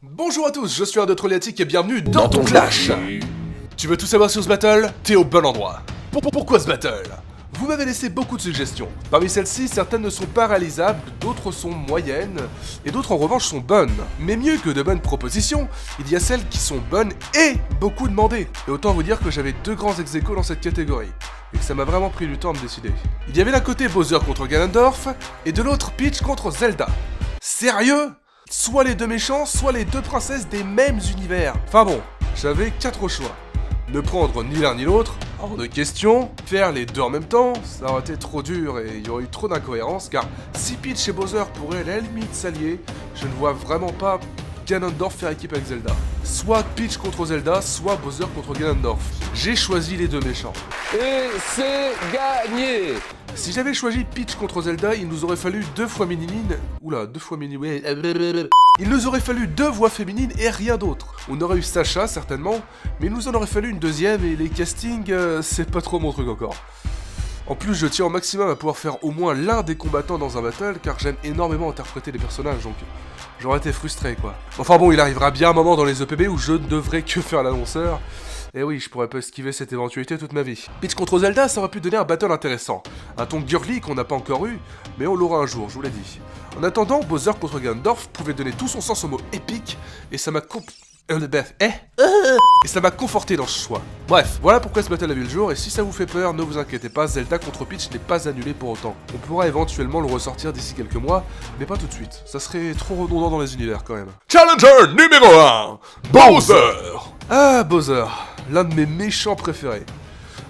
Bonjour à tous, je suis Trolliatic et bienvenue dans ton Clash. Tu veux tout savoir sur ce battle? T'es au bon endroit. Pourquoi ce battle? Vous m'avez laissé beaucoup de suggestions. Parmi celles-ci, certaines ne sont pas réalisables, d'autres sont moyennes, et d'autres en revanche sont bonnes. Mais mieux que de bonnes propositions, il y a celles qui sont bonnes et beaucoup demandées. Et autant vous dire que j'avais deux grands ex-aequo dans cette catégorie. Et que ça m'a vraiment pris du temps à me décider. Il y avait d'un côté Bowser contre Ganondorf, et de l'autre Peach contre Zelda. Sérieux? Soit les deux méchants, soit les deux princesses des mêmes univers. Enfin bon, j'avais 4 choix. Ne prendre ni l'un ni l'autre, hors de question. Faire les deux en même temps, ça aurait été trop dur et il y aurait eu trop d'incohérences, car si Peach et Bowser pourraient à la limite s'allier, je ne vois vraiment pas Ganondorf faire équipe avec Zelda. Soit Peach contre Zelda, soit Bowser contre Ganondorf. J'ai choisi les deux méchants. Et c'est gagné! Si j'avais choisi Peach contre Zelda, il nous aurait fallu 2 fois Mini-Link. Oula, 2 fois Mini... Ouais. Il nous aurait fallu 2 voix féminines et rien d'autre. On aurait eu Sacha, certainement, mais il nous en aurait fallu une deuxième et les castings, c'est pas trop mon truc encore. En plus, je tiens au maximum à pouvoir faire au moins l'un des combattants dans un battle, car j'aime énormément interpréter les personnages, donc j'aurais été frustré, quoi. Enfin bon, il arrivera bien un moment dans les EPB où je ne devrai que faire l'annonceur. Et oui, je pourrais pas esquiver cette éventualité toute ma vie. Peach contre Zelda, ça aurait pu donner un battle intéressant. Un ton girly qu'on n'a pas encore eu, mais on l'aura un jour, je vous l'ai dit. En attendant, Bowser contre Ganondorf pouvait donner tout son sens au mot épique, et ça m'a Et ça m'a conforté dans ce choix. Bref, voilà pourquoi ce battle a vu le jour, et si ça vous fait peur, ne vous inquiétez pas, Zelda contre Peach n'est pas annulé pour autant. On pourra éventuellement le ressortir d'ici quelques mois, mais pas tout de suite. Ça serait trop redondant dans les univers quand même. Challenger numéro 1, Bowser. Ah, Bowser, l'un de mes méchants préférés.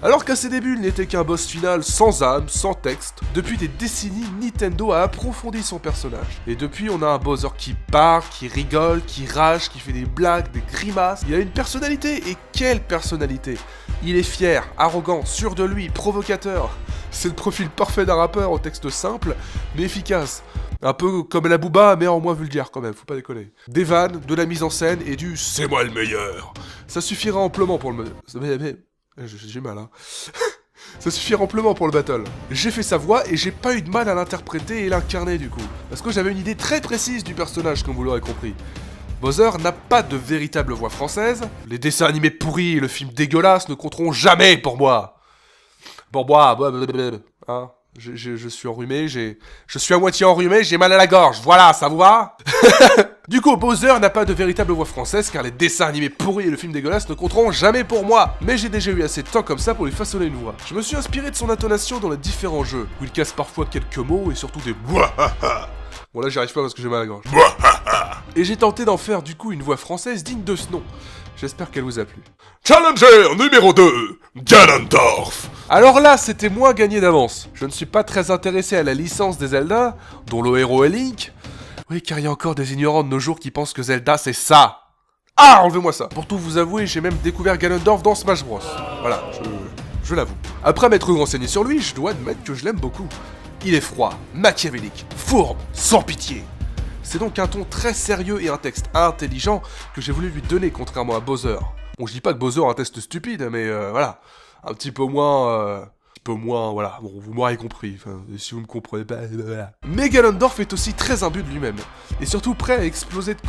Alors qu'à ses débuts, il n'était qu'un boss final sans âme, sans texte, depuis des décennies, Nintendo a approfondi son personnage. Et depuis, on a un Bowser qui parle, qui rigole, qui rage, qui fait des blagues, des grimaces. Il a une personnalité, et quelle personnalité! Il est fier, arrogant, sûr de lui, provocateur. C'est le profil parfait d'un rappeur au texte simple, mais efficace. Un peu comme la Booba, mais en moins vulgaire quand même, faut pas déconner. Des vannes, de la mise en scène et du « c'est moi le meilleur ». Ça suffira amplement pour le... J'ai mal, hein. Ça suffira amplement pour le battle. J'ai fait sa voix et j'ai pas eu de mal à l'interpréter et l'incarner du coup. Parce que j'avais une idée très précise du personnage, comme vous l'aurez compris. Bowser n'a pas de véritable voix française. Les dessins animés pourris et le film dégueulasse ne compteront jamais pour moi. Pour moi, hein. Je suis enrhumé, je suis à moitié enrhumé, j'ai mal à la gorge, voilà, ça vous va? Du coup, Bowser n'a pas de véritable voix française car les dessins animés pourris et le film dégueulasse ne compteront jamais pour moi. Mais j'ai déjà eu assez de temps comme ça pour lui façonner une voix. Je me suis inspiré de son intonation dans les différents jeux, où il casse parfois quelques mots et surtout des bouahaha. Bon là j'y arrive pas parce que j'ai mal à la gorge. Et j'ai tenté d'en faire du coup une voix française digne de ce nom. J'espère qu'elle vous a plu. Challenger numéro 2, Ganondorf. Alors là, c'était moins gagné d'avance. Je ne suis pas très intéressé à la licence des Zelda, dont le héros est Link. Oui, car il y a encore des ignorants de nos jours qui pensent que Zelda c'est ça. Ah, enlevez-moi ça. Pour tout vous avouer, j'ai même découvert Ganondorf dans Smash Bros. Voilà, je l'avoue. Après m'être renseigné sur lui, je dois admettre que je l'aime beaucoup. Il est froid, machiavélique, fourbe, sans pitié. C'est donc un ton très sérieux et un texte intelligent que j'ai voulu lui donner, contrairement à Bowser. Bon, je dis pas que Bowser a un test stupide, mais voilà, un petit peu moins, voilà, bon, vous m'aurez compris, enfin, si vous me comprenez pas, voilà. Mais Ganondorf est aussi très imbu de lui-même, et surtout prêt à exploser de...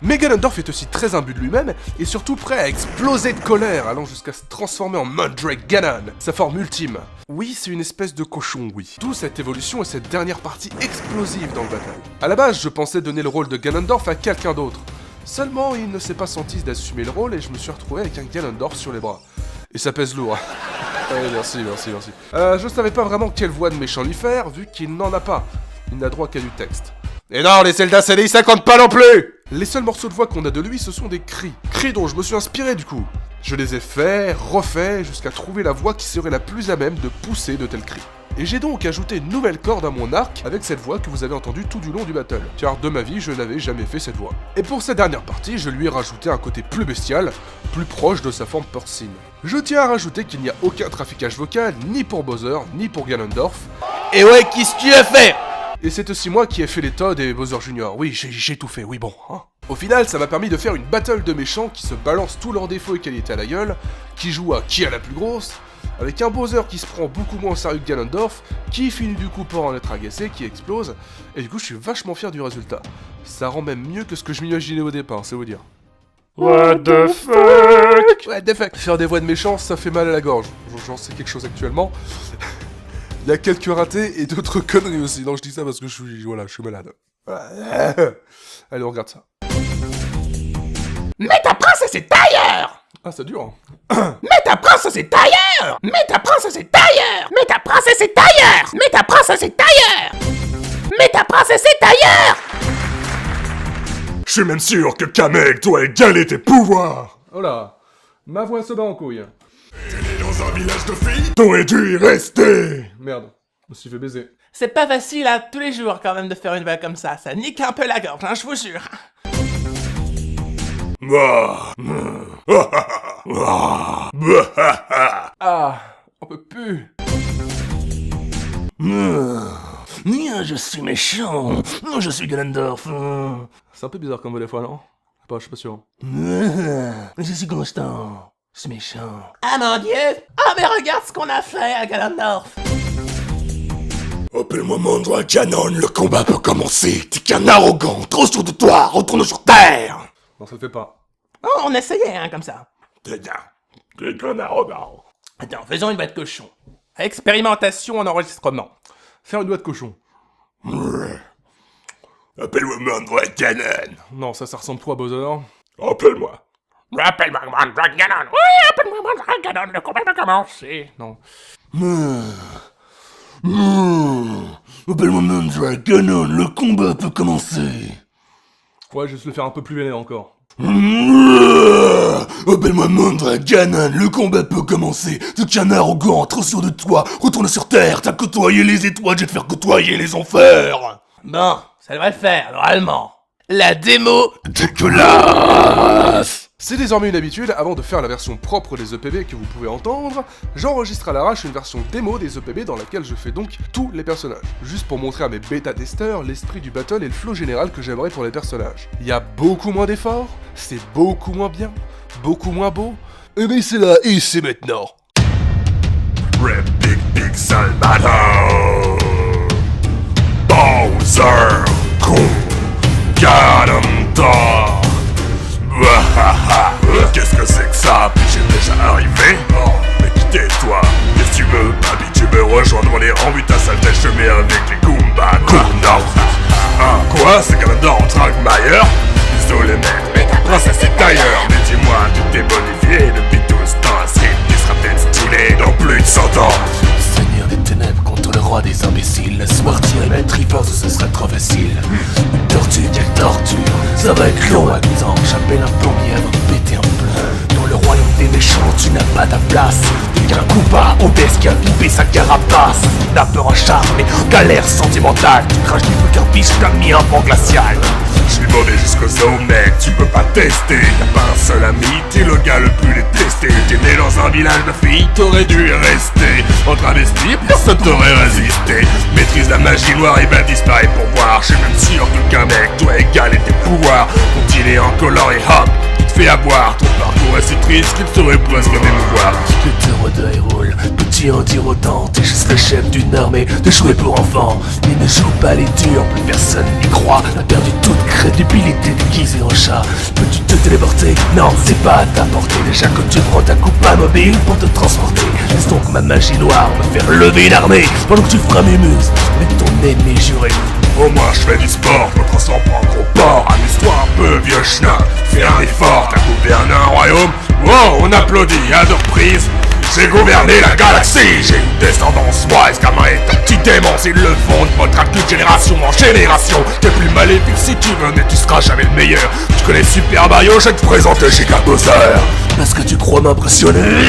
Mais Ganondorf est aussi très imbu de lui-même, et surtout prêt à exploser de colère, allant jusqu'à se transformer en Mandrake Ganon, sa forme ultime. Oui, c'est une espèce de cochon, oui. D'où cette évolution et cette dernière partie explosive dans le battle. À la base, je pensais donner le rôle de Ganondorf à quelqu'un d'autre. Seulement, il ne s'est pas senti d'assumer le rôle et je me suis retrouvé avec un Ganondorf sur les bras. Et ça pèse lourd. Ouais, merci. Je savais pas vraiment quelle voix de méchant lui faire, vu qu'il n'en a pas. Il n'a droit qu'à du texte. Et non, les Zelda CDI, ça compte pas non plus! Les seuls morceaux de voix qu'on a de lui, ce sont des cris. Cris dont je me suis inspiré du coup. Je les ai faits, refaits, jusqu'à trouver la voix qui serait la plus à même de pousser de tels cris. Et j'ai donc ajouté une nouvelle corde à mon arc avec cette voix que vous avez entendue tout du long du battle, car de ma vie, je n'avais jamais fait cette voix. Et pour cette dernière partie, je lui ai rajouté un côté plus bestial, plus proche de sa forme porcine. Je tiens à rajouter qu'il n'y a aucun traficage vocal, ni pour Bowser, ni pour Ganondorf. Et ouais, qu'est-ce que tu as fait? Et c'est aussi moi qui ai fait les Todd et Bowser Jr. Oui, j'ai tout fait, oui bon, hein. Au final, ça m'a permis de faire une battle de méchants qui se balancent tous leurs défauts et qualités à la gueule, qui jouent à qui a la plus grosse, avec un Bowser qui se prend beaucoup moins au sérieux que Ganondorf, qui finit du coup par en être agacé, qui explose, et du coup je suis vachement fier du résultat. Ça rend même mieux que ce que je m'imaginais au départ, c'est vous dire. What the fuck? What the fuck? Faire des voix de méchants, ça fait mal à la gorge. J'en sais quelque chose actuellement. Il y a quelques ratés et d'autres conneries aussi. Non, je dis ça parce que je suis malade. Voilà. Allez, on regarde ça. Mais ta princesse est ailleurs! Ah, ça dure. Mais ta princesse est ailleurs! Mais ta princesse est ailleurs! Mais ta princesse est ailleurs! Mais ta princesse est ailleurs! Mais ta princesse est ailleurs! Je suis même sûr que Kamek doit égaler tes pouvoirs. Oh là, ma voix se bat en couille. T'es dans un village de filles? T'aurais dû y rester. Merde, je me suis fait baiser. C'est pas facile à tous les jours quand même de faire une voix comme ça nique un peu la gorge, hein, je vous jure. Ah, on peut plus. Je suis méchant, je suis Ganondorf. C'est un peu bizarre comme voix des fois, non? Je suis pas sûr. Je suis constant, je suis méchant. Ah mon dieu! Ah mais regarde ce qu'on a fait à Ganondorf! Appelle-moi Mandra Ganon, le combat peut commencer. T'es qu'un arrogant, trop sûr de toi, retourne sur Terre. Non, ça le fait pas. Oh, on essayait, hein, comme ça. T'es qu'un arrogant. Attends, faisons une voix de cochon. Expérimentation en enregistrement. Faire une doigt de cochon. Appelle-moi Mandra Ganon. Non, ça ressemble trop à Bowser. Appelle-moi. Rappelle-moi Mandra Ganon. Oui, appelle-moi Mandra Ganon, le combat peut commencer. Non. Appelle-moi Mandra Ganon, le combat peut commencer. Ouais, je vais le faire un peu plus vénère encore. Appelle-moi Mandra Ganon, le combat peut commencer. T'es qu'un arrogant, trop sûr de toi, retourne sur Terre, t'as côtoyé les étoiles, je vais te faire côtoyer les enfers. Bon, ça devrait le faire, normalement. La démo Dégueulasse. C'est désormais une habitude, avant de faire la version propre des EPB que vous pouvez entendre, j'enregistre à l'arrache une version démo des EPB dans laquelle je fais donc tous les personnages, juste pour montrer à mes bêta-testeurs l'esprit du battle et le flow général que j'aimerais pour les personnages. Il y a beaucoup moins d'efforts, c'est beaucoup moins bien, beaucoup moins beau, mais c'est là et c'est maintenant. Rip Big Pixel Battle. Bowser con Ganondorf. Qu'est-ce que c'est que ça? Puis j'ai déjà arrivé. Mais qui t'es toi? Qu'est-ce que tu veux? Baby, tu veux rejoindre les rangs? Vu ta sale tête, je mets avec les Goombas. Quoi? C'est Ganondorf en Dragmire? Désolé mec, mais ta princesse est ailleurs. Mais dis-moi, tu t'es bonifié depuis 12 temps. Un script qui sera peut-être stylé dans plus de 100 ans. Seigneur des ténèbres contre le roi des imbéciles. Laisse-moi retirer ma triforce, ce serait trop facile. Une tortue, quelle torture. Ça va être long à 12 ans. J'appelle un plombier avant de péter un plomb. Dans le royaume des méchants, tu n'as pas ta place. T'es qu'un coupa, obèse qui a pipé sa carapace. T'as peur à charmer, galère sentimentale. Tu craches du feu qu'un biche, t'as mis un vent glacial. Je suis mauvais jusqu'aux os mec, tu peux pas tester. T'as pas un seul ami, t'es le gars le plus détesté. T'es né dans un village de filles, t'aurais dû y rester. En travesti, personne t'aurait résisté. Maîtrise la magie noire et ben disparaît pour voir. Je suis même sûr qu'un mec doit égaler tes pouvoirs. Continue en collant et hop, il te fait avoir. Ton parcours est si triste qu'il t'aurait presque m'émouvoir. Que te redeuil roule, petit en dire autant. T'es juste le chef d'une armée de jouets pour enfants. Mais ne joue pas les durs, plus personne n'y croit. T'as perdu toute crédibilité déguisée en chat. Peux-tu te téléporter? Non, c'est pas à ta portée. Déjà que tu prends ta coupe à mobile pour te transporter. Laisse donc ma magie noire me faire lever une armée pendant que tu feras mes muses avec ton ennemi juré. Au moins je fais du sport, je me transforme en gros porc. Amuse-toi un peu vieux schnock, fais un effort. T'as gouverné un royaume, wow on applaudit à deux reprises. J'ai gouverné la galaxie, j'ai une descendance wise. Gamin est un petit démon, s'ils le font, de votre de génération en génération. T'es plus maléfique si tu veux, mais tu seras jamais le meilleur. Tu connais Super Mario, je vais te présenter Giga Bowser. Parce que tu crois m'impressionner?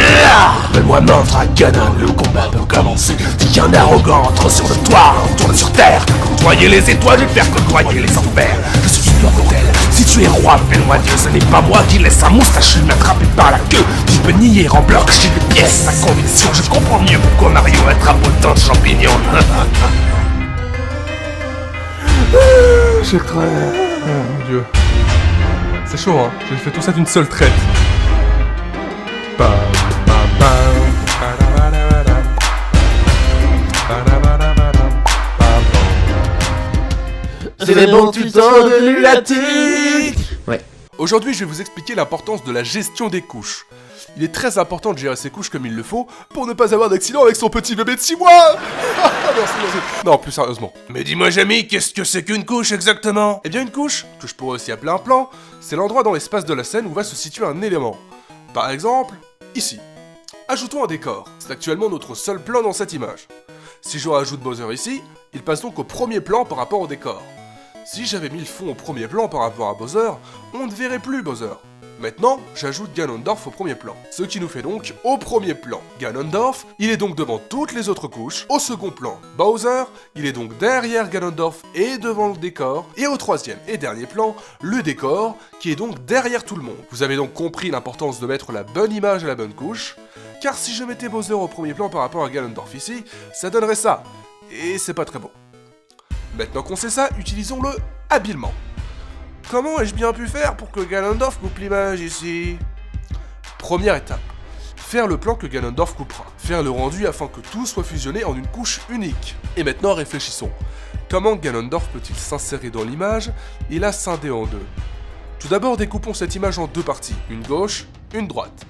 Appelle-moi Mandra Ganon, le combat peut commencer. T'es qu'un arrogant, trop sûr de toi, retourne sur Terre. Côtoyer les étoiles, je vais te faire côtoyer les enfers. Je suis une mortelle, si tu es roi, fais-moi Dieu. Ce n'est pas moi qui laisse un moustachu m'attraper par la queue. Tu peux nier en bloc, j'ai des pièces. Sa conviction, je comprends mieux pourquoi Mario attrape autant de champignons. J'ai très... mon dieu. C'est chaud, hein. J'ai fait tout ça d'une seule traite. C'est des bons tutos de lunatique. Aujourd'hui, je vais vous expliquer l'importance de la gestion des couches. Il est très important de gérer ses couches comme il le faut pour ne pas avoir d'accident avec son petit bébé de 6 mois. Merci. Non, plus sérieusement. Mais dis-moi, Jamy, qu'est-ce que c'est qu'une couche exactement? Eh bien, une couche, que je pourrais aussi appeler un plan, c'est l'endroit dans l'espace de la scène où va se situer un élément. Par exemple, ici. Ajoutons un décor. C'est actuellement notre seul plan dans cette image. Si je rajoute Bowser ici, il passe donc au premier plan par rapport au décor. Si j'avais mis le fond au premier plan par rapport à Bowser, on ne verrait plus Bowser. Maintenant, j'ajoute Ganondorf au premier plan. Ce qui nous fait donc au premier plan Ganondorf, il est donc devant toutes les autres couches. Au second plan, Bowser, il est donc derrière Ganondorf et devant le décor. Et au troisième et dernier plan, le décor, qui est donc derrière tout le monde. Vous avez donc compris l'importance de mettre la bonne image à la bonne couche, car si je mettais Bowser au premier plan par rapport à Ganondorf ici, ça donnerait ça. Et c'est pas très beau. Maintenant qu'on sait ça, utilisons-le habilement. Comment ai-je bien pu faire pour que Ganondorf coupe l'image ici? Première étape. Faire le plan que Ganondorf coupera. Faire le rendu afin que tout soit fusionné en une couche unique. Et maintenant réfléchissons. Comment Ganondorf peut-il s'insérer dans l'image et la scinder en deux? Tout d'abord découpons cette image en deux parties, une gauche, une droite.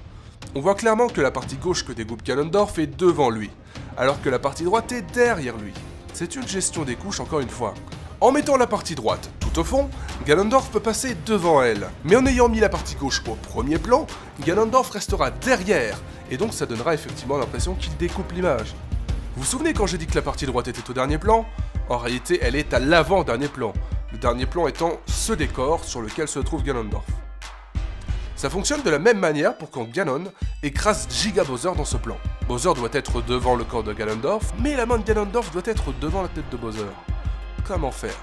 On voit clairement que la partie gauche que découpe Ganondorf est devant lui, alors que la partie droite est derrière lui. C'est une gestion des couches encore une fois. En mettant la partie droite tout au fond, Ganondorf peut passer devant elle. Mais en ayant mis la partie gauche au premier plan, Ganondorf restera derrière, et donc ça donnera effectivement l'impression qu'il découpe l'image. Vous vous souvenez quand j'ai dit que la partie droite était au dernier plan? En réalité, elle est à l'avant-dernier plan, le dernier plan étant ce décor sur lequel se trouve Ganondorf. Ça fonctionne de la même manière pour quand Ganon écrase Giga Bowser dans ce plan. Bowser doit être devant le corps de Ganondorf, mais la main de Ganondorf doit être devant la tête de Bowser. Comment faire?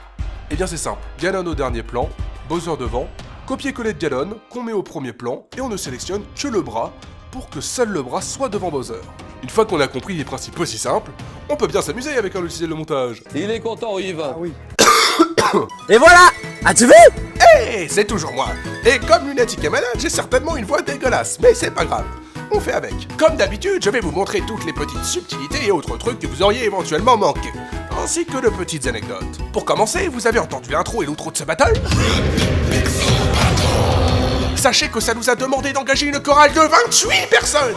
Eh bien c'est simple, Ganon au dernier plan, Bowser devant, copier-coller de Ganon qu'on met au premier plan et on ne sélectionne que le bras pour que seul le bras soit devant Bowser. Une fois qu'on a compris les principes aussi simples, on peut bien s'amuser avec un logiciel de montage. Il est content, Yves. Ah oui. Et voilà! As-tu vu? Hé, c'est toujours moi. Et comme Lunatic est malade, j'ai certainement une voix dégueulasse, mais c'est pas grave. On fait avec. Comme d'habitude, je vais vous montrer toutes les petites subtilités et autres trucs que vous auriez éventuellement manqué, ainsi que de petites anecdotes. Pour commencer, vous avez entendu l'intro et l'outro de ce battle? Sachez que ça nous a demandé d'engager une chorale de 28 personnes!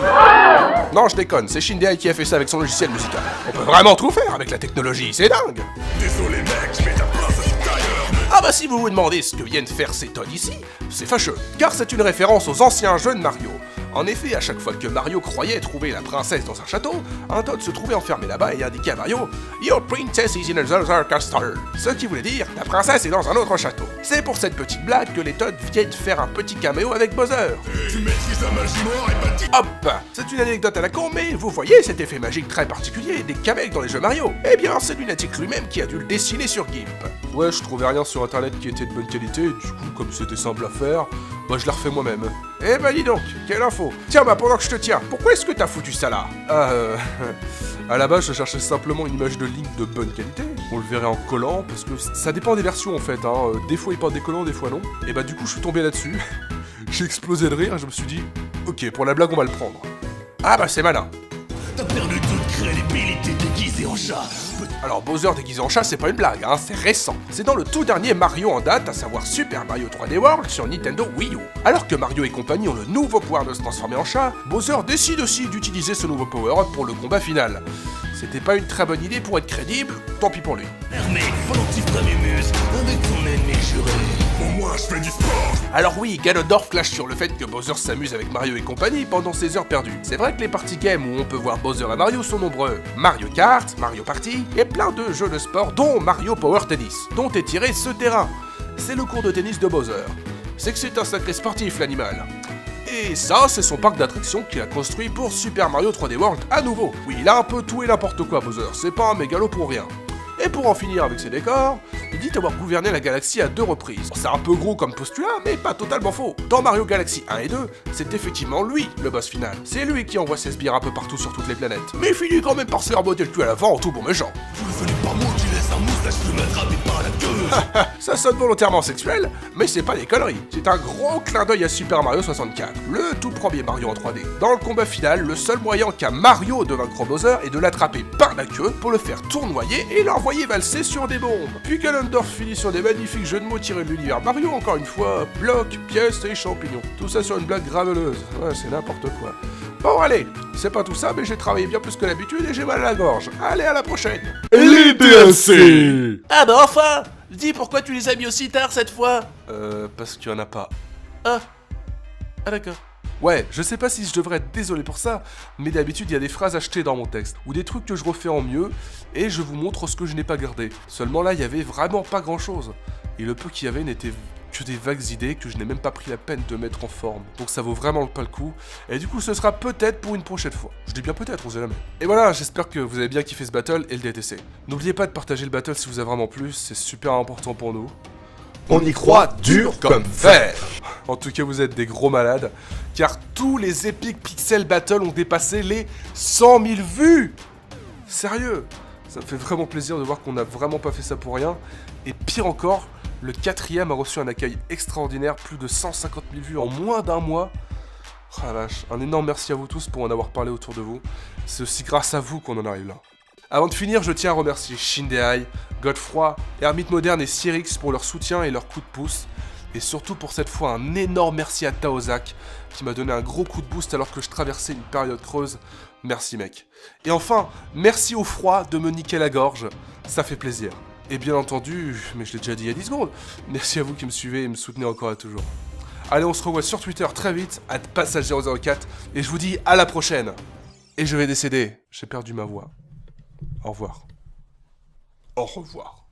Non, je déconne, c'est Shindeai qui a fait ça avec son logiciel musical. On peut vraiment tout faire avec la technologie, c'est dingue! Désolé mec, je mets ta place ailleurs. Ah bah si vous vous demandez ce que viennent faire ces Todd ici, c'est fâcheux, car c'est une référence aux anciens jeux de Mario. En effet, à chaque fois que Mario croyait trouver la princesse dans un château, un Todd se trouvait enfermé là-bas et indiquait à Mario « Your princess is in another castle », ce qui voulait dire « La princesse est dans un autre château ». C'est pour cette petite blague que les Todd viennent faire un petit caméo avec Bowser. Tu maîtrises la magie noire et bâti... Hop! C'est une anecdote à la con, mais vous voyez cet effet magique très particulier des camecs dans les jeux Mario? Eh bien, c'est Lunatic lui-même qui a dû le dessiner sur GIMP. Ouais, je trouvais rien sur internet qui était de bonne qualité, du coup, comme c'était simple à faire, bah je la refais moi-même. Eh bah dis donc, quelle info! Tiens, bah pendant que je te tiens, pourquoi est-ce que t'as foutu ça là? À la base, je cherchais simplement une image de Link de bonne qualité. On le verrait en collant, parce que ça dépend des versions en fait, hein. Des fois il porte des collants, des fois non. Et bah du coup, je suis tombé là-dessus. J'ai explosé de rire et je me suis dit, ok, pour la blague, on va le prendre. Ah bah c'est malin. T'as perdu toute crédibilité déguisé en chat. Alors Bowser déguisé en chat, c'est pas une blague, hein, c'est récent. C'est dans le tout dernier Mario en date, à savoir Super Mario 3D World sur Nintendo Wii U. Alors que Mario et compagnie ont le nouveau pouvoir de se transformer en chat, Bowser décide aussi d'utiliser ce nouveau power-up pour le combat final. C'était pas une très bonne idée pour être crédible, tant pis pour lui. Mec, faut que tu feras mes muscles avec ton ennemi juré. Au moins, je fais du sport. Alors oui, Ganondorf clash sur le fait que Bowser s'amuse avec Mario et compagnie pendant ses heures perdues. C'est vrai que les parties games où on peut voir Bowser et Mario sont nombreux. Mario Kart, Mario Party, et plein de jeux de sport dont Mario Power Tennis, dont est tiré ce terrain. C'est le cours de tennis de Bowser. C'est que c'est un sacré sportif l'animal. Et ça, c'est son parc d'attractions qu'il a construit pour Super Mario 3D World à nouveau. Oui, il a un peu tout et n'importe quoi Bowser, c'est pas un mégalo pour rien. Et pour en finir avec ses décors, il dit avoir gouverné la galaxie à 2 reprises. C'est un peu gros comme postulat, mais pas totalement faux. Dans Mario Galaxy 1 et 2, c'est effectivement lui, le boss final. C'est lui qui envoie ses sbires un peu partout sur toutes les planètes. Mais il finit quand même par se faire botter le cul à la fin en tout bon méchant. Vous venez par moi qui laisse un mousse laisse-le m'attraper par la queue. Ça sonne volontairement sexuel, mais c'est pas des conneries. C'est un gros clin d'œil à Super Mario 64, le tout premier Mario en 3D. Dans le combat final, le seul moyen qu'a Mario de vaincre Bowser est de l'attraper par la queue pour le faire tournoyer et l'envoyer valser sur des bombes. Puis Ganondorf finit sur des magnifiques jeux de mots tirés de l'univers Mario, encore une fois, blocs, pièces et champignons. Tout ça sur une blague graveleuse. Ouais, c'est n'importe quoi. Bon allez, c'est pas tout ça, mais j'ai travaillé bien plus que d'habitude et j'ai mal à la gorge. Allez, à la prochaine. Les DAC. Ah bah enfin! Dis, pourquoi tu les as mis aussi tard cette fois? Parce qu'il y en a pas. Ah d'accord. Ouais, je sais pas si je devrais être désolé pour ça, mais d'habitude il y a des phrases achetées dans mon texte, ou des trucs que je refais en mieux, et je vous montre ce que je n'ai pas gardé. Seulement là, il y avait vraiment pas grand chose. Et le peu qu'il y avait n'était que des vagues idées que je n'ai même pas pris la peine de mettre en forme. Donc ça vaut vraiment pas le coup, et du coup ce sera peut-être pour une prochaine fois. Je dis bien peut-être, on sait jamais. Et voilà, j'espère que vous avez bien kiffé ce battle et le DTC. N'oubliez pas de partager le battle si vous avez vraiment plu, c'est super important pour nous. On y croit dur comme fer. En tout cas, vous êtes des gros malades, car tous les Epic Pixel Battle ont dépassé les 100 000 vues. Sérieux, ça me fait vraiment plaisir de voir qu'on n'a vraiment pas fait ça pour rien. Et pire encore, le 4ème a reçu un accueil extraordinaire, plus de 150 000 vues en moins d'un mois. Oh la vache, un énorme merci à vous tous pour en avoir parlé autour de vous. C'est aussi grâce à vous qu'on en arrive là. Avant de finir, je tiens à remercier Shindeai, Godefroy, Hermite Moderne et Cyrix pour leur soutien et leur coup de pouce. Et surtout pour cette fois, un énorme merci à Taozak, qui m'a donné un gros coup de boost alors que je traversais une période creuse. Merci mec. Et enfin, merci au froid de me niquer la gorge, ça fait plaisir. Et bien entendu, mais je l'ai déjà dit il y a 10 secondes, merci à vous qui me suivez et me soutenez encore et toujours. Allez, on se revoit sur Twitter très vite, @passage004, et je vous dis à la prochaine. Et je vais décéder, j'ai perdu ma voix. Au revoir. Au revoir.